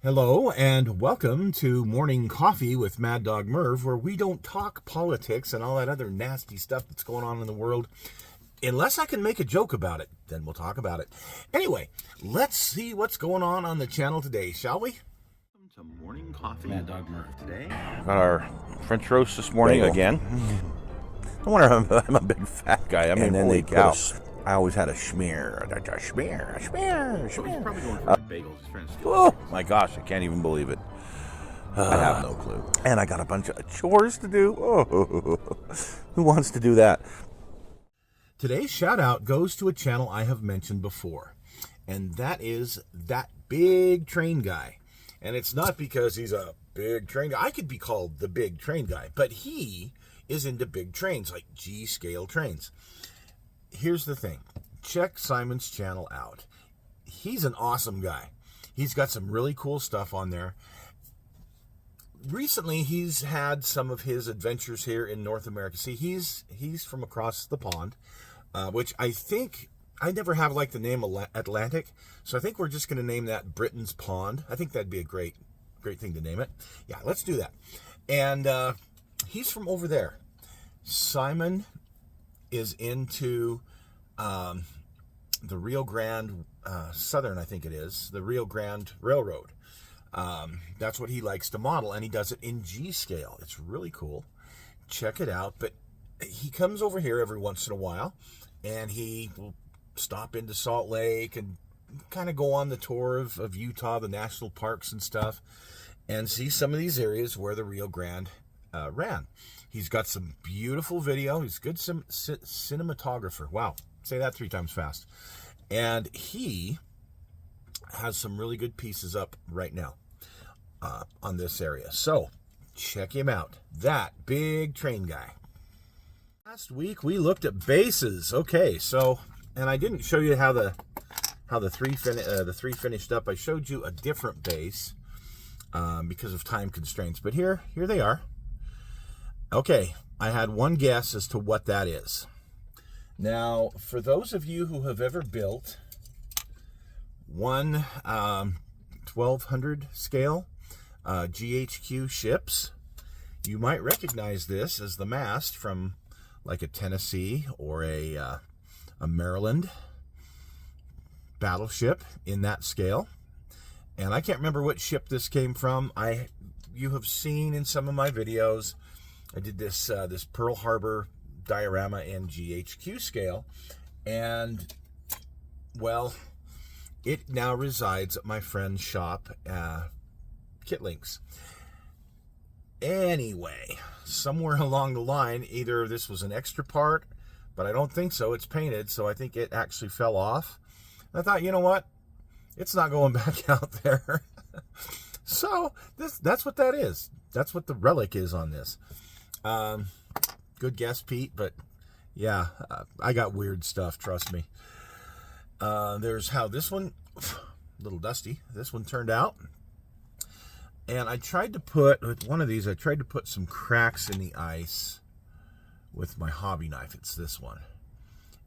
Hello and welcome to Morning Coffee with Maddog Merv, where we don't talk politics and all that other nasty stuff that's going on in the world. Unless I can make a joke about it, then we'll talk about it. Anyway, let's see what's going on the channel today, shall we? Welcome to Morning Coffee. Maddog Merv today. Got our French roast this morning again. I wonder I'm a big fat guy. I mean, holy cow. I always had a schmear. A schmear. He's probably going for bagels. He's trying to steal. Oh my gosh, I can't even believe it. I have no clue. And I got a bunch of chores to do. Oh, who wants to do that? Today's shout out goes to a channel I have mentioned before, and that is That Big Train Guy. And it's not because he's a big train guy. I could be called the big train guy, but he is into big trains, like G-scale trains. Here's the thing. Check Simon's channel out. He's an awesome guy. He's got some really cool stuff on there. Recently, he's had some of his adventures here in North America. See, he's from across the pond, which I think, I never have liked the name Atlantic, so I think we're just going to name that Britain's Pond. I think that'd be a great thing to name it. Yeah, let's do that. And he's from over there. Simon is into the Rio Grande Southern, I think it is, the Rio Grande Railroad. That's what he likes to model, and he does it in G scale. It's really cool. Check it out. But he comes over here every once in a while, and he will stop into Salt Lake and kind of go on the tour of Utah, the national parks and stuff, and see some of these areas where the Rio Grande ran. He's got some beautiful video. He's a good cinematographer. Wow. Say that 3 times fast. And he has some really good pieces up right now on this area. So check him out. That Big Train Guy. Last week we looked at bases. Okay, so, and I didn't show you how the three finished up. I showed you a different base because of time constraints. But here they are. Okay, I had one guess as to what that is. Now, for those of you who have ever built one 1200 scale GHQ ships, you might recognize this as the mast from like a Tennessee or a Maryland battleship in that scale. And I can't remember what ship this came from. You have seen in some of my videos, I did this Pearl Harbor diorama in GHQ scale, and well, it now resides at my friend's shop, Kitlinks. Anyway, somewhere along the line, either this was an extra part, but I don't think so. It's painted, so I think it actually fell off. And I thought, you know what? It's not going back out there. So that's what that is. That's what the relic is on this. Good guess, Pete, but yeah, I got weird stuff, trust me. There's how this one, a little dusty, this one turned out. And I tried to put, with one of these, I tried to put some cracks in the ice with my hobby knife. It's this one.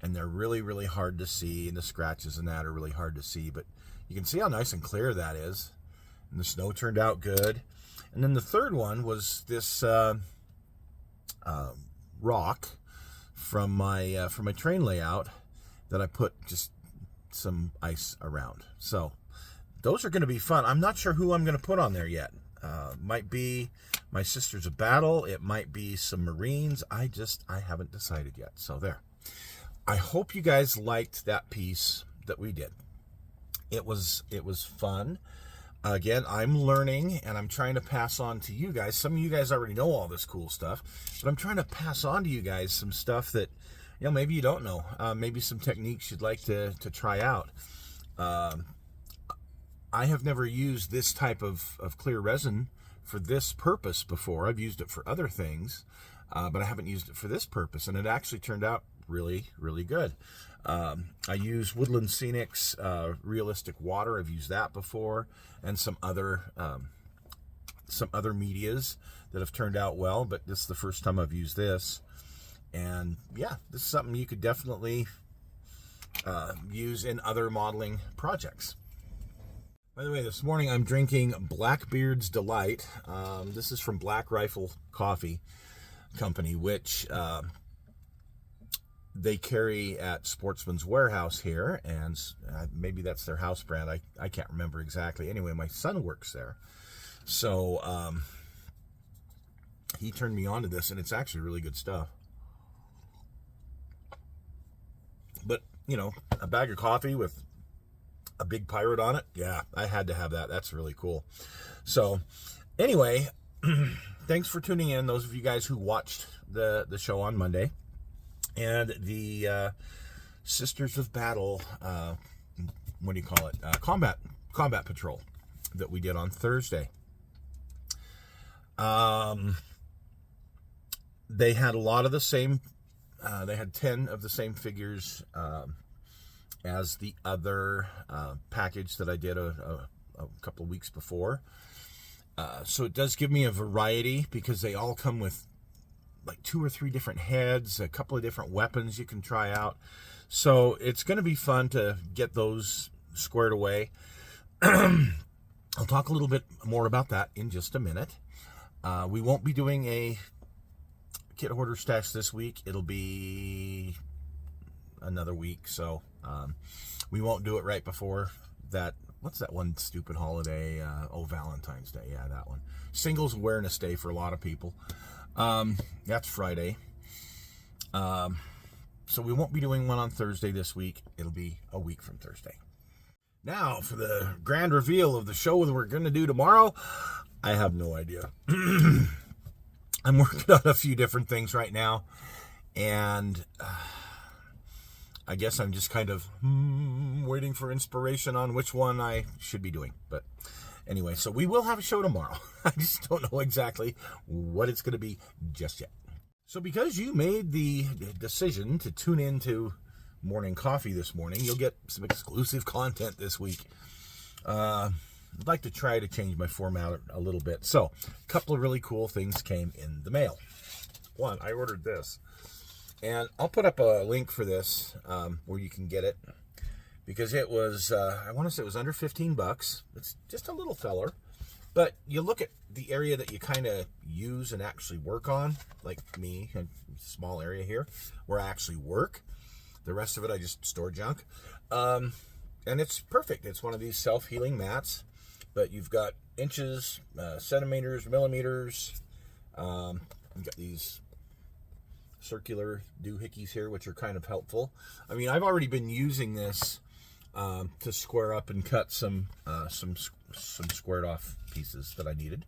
And they're really, really hard to see, and the scratches and that are really hard to see, but you can see how nice and clear that is. And the snow turned out good. And then the third one was this rock from my train layout that I put just some ice around. So those are going to be fun. I'm not sure who I'm going to put on there yet. Might be my Sisters of Battle. It might be some Marines. I haven't decided yet. So there. I hope you guys liked that piece that we did. It was fun. Again, I'm learning, and I'm trying to pass on to you guys. Some of you guys already know all this cool stuff, but I'm trying to pass on to you guys some stuff that, maybe you don't know. Maybe some techniques you'd like to try out. I have never used this type of clear resin for this purpose before. I've used it for other things, but I haven't used it for this purpose, and it actually turned out really, really good. I use Woodland Scenics Realistic Water. I've used that before, and some other medias that have turned out well, but this is the first time I've used this. And yeah, this is something you could definitely use in other modeling projects. By the way, this morning I'm drinking Blackbeard's Delight. This is from Black Rifle Coffee Company, which they carry at Sportsman's Warehouse here, and maybe that's their house brand. I can't remember exactly. Anyway, my son works there, so he turned me on to this, and it's actually really good stuff. But, you know, a bag of coffee with a big pirate on it, yeah, I had to have that. That's really cool. So anyway, thanks for tuning in, those of you guys who watched the show on Monday, and the Sisters of Battle, what do you call it, combat patrol that we did on Thursday. They had a lot of the same, they had 10 of the same figures as the other package that I did a couple of weeks before. So it does give me a variety, because they all come with like 2 or 3 different heads, a couple of different weapons you can try out. So it's going to be fun to get those squared away. I'll talk a little bit more about that in just a minute. We won't be doing a kit hoarder stash this week. It'll be another week, so we won't do it right before that. What's that one stupid holiday? Valentine's Day. Yeah, that one. Singles Awareness Day for a lot of people. That's Friday. So we won't be doing one on Thursday this week. It'll be a week from Thursday. Now, for the grand reveal of the show that we're going to do tomorrow, I have no idea. I'm working on a few different things right now, and I guess I'm just kind of waiting for inspiration on which one I should be doing. But anyway, so we will have a show tomorrow. I just don't know exactly what it's going to be just yet. So because you made the decision to tune into Morning Coffee this morning, you'll get some exclusive content this week. I'd like to try to change my format a little bit. So a couple of really cool things came in the mail. One, I ordered this. And I'll put up a link for this where you can get it, because it was, I want to say it was under 15 bucks. It's just a little feller. But you look at the area that you kind of use and actually work on, like me, a small area here, where I actually work. The rest of it, I just store junk. And it's perfect. It's one of these self-healing mats, but you've got inches, centimeters, millimeters. You've got these circular doohickeys here, which are kind of helpful. I mean, I've already been using this to square up and cut some squared off pieces that I needed.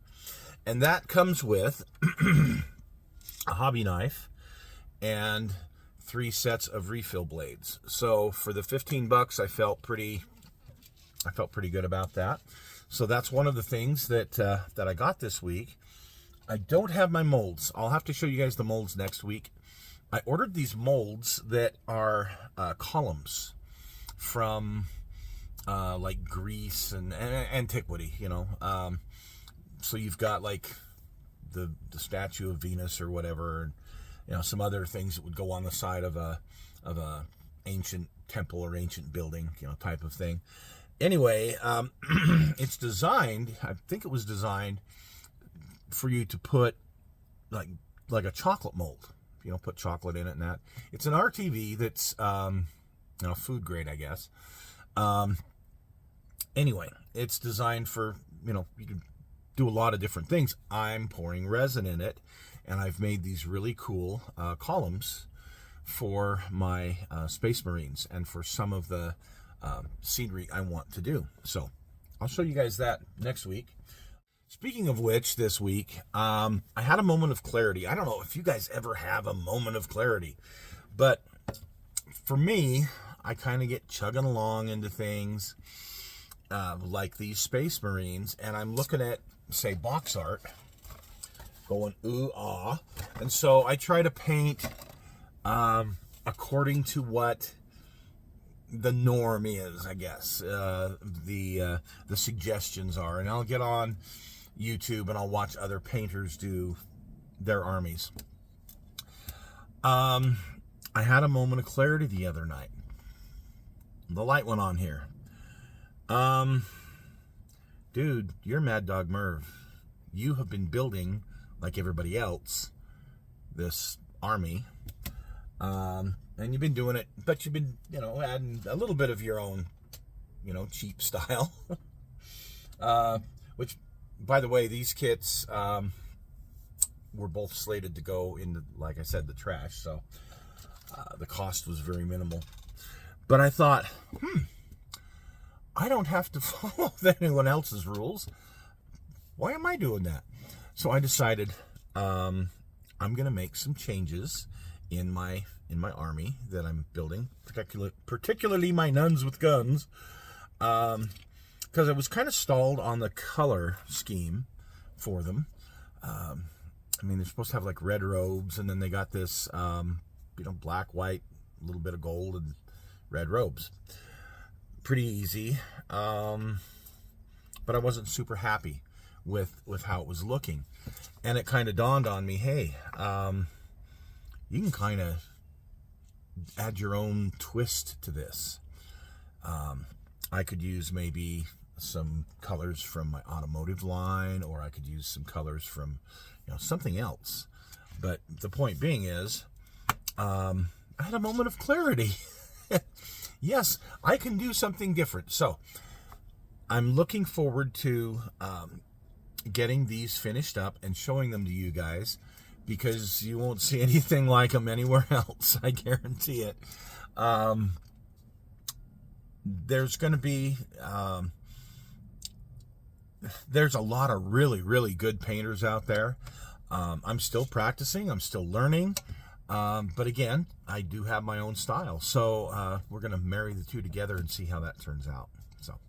And that comes with a hobby knife and 3 sets of refill blades. So for the 15 bucks, I felt pretty good about that. So that's one of the things that I got this week. I don't have my molds. I'll have to show you guys the molds next week. I ordered these molds that are columns from like Greece and antiquity, you know. So you've got like the statue of Venus or whatever, and you know, some other things that would go on the side of a ancient temple or ancient building, you know, type of thing. Anyway, it's designed, I think it was designed for you to put like a chocolate mold, you know, put chocolate in it and that. It's an RTV that's, you know, food grade, I guess. Anyway, it's designed for, you know, you can do a lot of different things. I'm pouring resin in it, and I've made these really cool columns for my Space Marines and for some of the scenery I want to do. So I'll show you guys that next week. Speaking of which, this week, I had a moment of clarity. I don't know if you guys ever have a moment of clarity, but for me, I kind of get chugging along into things like these Space Marines, and I'm looking at, say, box art, going ooh, ah, and so I try to paint according to what the norm is, I guess, the suggestions are, and I'll get on YouTube and I'll watch other painters do their armies. I had a moment of clarity the other night. The light went on here. dude, you're Maddog Merv. You have been building, like everybody else, this army. And you've been doing it, but you've been, adding a little bit of your own, cheap style. Which, by the way, these kits were both slated to go in, like I said, the trash. So the cost was very minimal. But I thought, I don't have to follow anyone else's rules. Why am I doing that? So I decided I'm going to make some changes in my army that I'm building, particularly my nuns with guns, because I was kind of stalled on the color scheme for them. They're supposed to have like red robes, and then they got this, black, white, a little bit of gold, and red robes. Pretty easy, but I wasn't super happy with how it was looking, and it kind of dawned on me, hey, you can kind of add your own twist to this. I could use maybe some colors from my automotive line, or I could use some colors from something else. But the point being is, I had a moment of clarity. Yes, I can do something different. So I'm looking forward to getting these finished up and showing them to you guys, because you won't see anything like them anywhere else. I guarantee it. There's going to be there's a lot of really, really good painters out there. I'm still practicing. I'm still learning. But again, I do have my own style. So we're going to marry the two together and see how that turns out. So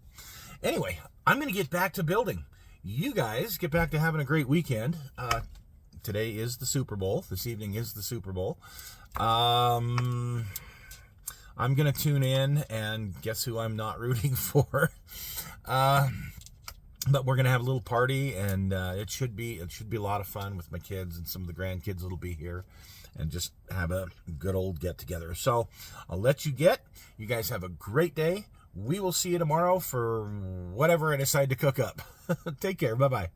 anyway, I'm going to get back to building. You guys get back to having a great weekend. Today is the Super Bowl. This evening is the Super Bowl. I'm going to tune in, and guess who I'm not rooting for? But we're going to have a little party, and it should be a lot of fun with my kids, and some of the grandkids that'll be here, and just have a good old get together. So I'll let you get. You guys have a great day. We will see you tomorrow for whatever I decide to cook up. Take care. Bye-bye.